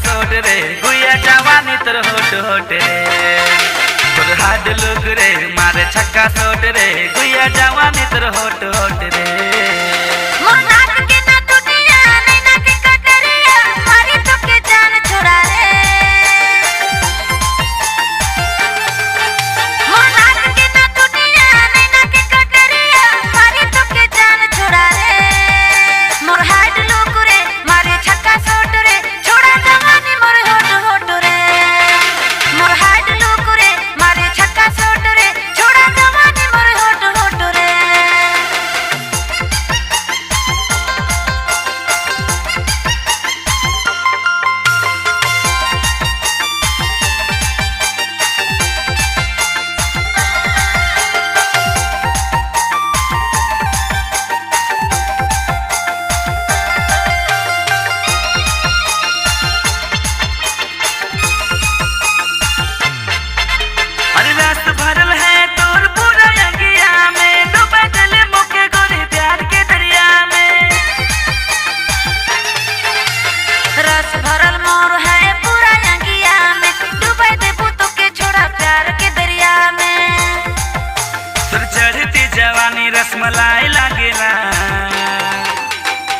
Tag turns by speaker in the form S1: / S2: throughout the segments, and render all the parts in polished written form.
S1: सोट रे गुया जवानी तोर होट होट रे तोर हाड लुक रे मारे छक्का सोट रे गुया जवानी तोर होट होट रे जवानी रसमलाई लागेला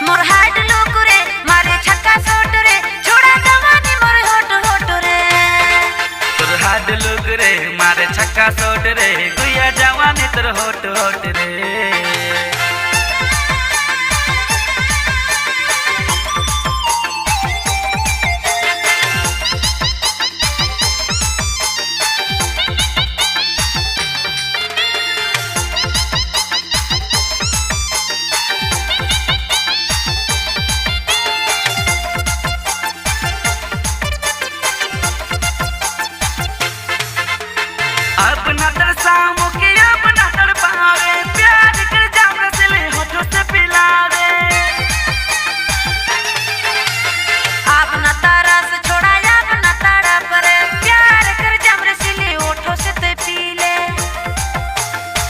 S2: मोर हाड लोक रे मारे छक्का सोट रे छोड़ा जवानी मोर होट होट रे
S1: तोर हाड लोक रे मारे छक्का सोट रे गुया जवानी तोर होट होट रे अपना तरसामो के अपना तड़पावे प्यार कर जाम रसले होठों से पिलावे
S2: अपना तरस छोड़ा अपना तड़प रे प्यार कर जाम रसले होठों से ते पीले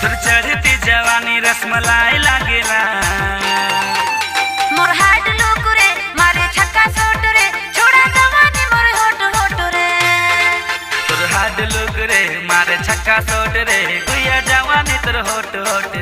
S1: तोर चढ़ती जवानी रसमलाई लागेला
S2: मोर हाड लोक रे मारे छक्का सोट रे छोड़ा जवानी मोर होट होट रे
S1: तोर हाड लोक रे मारे छक्का सोट रे गुया जवानी तोर होट होट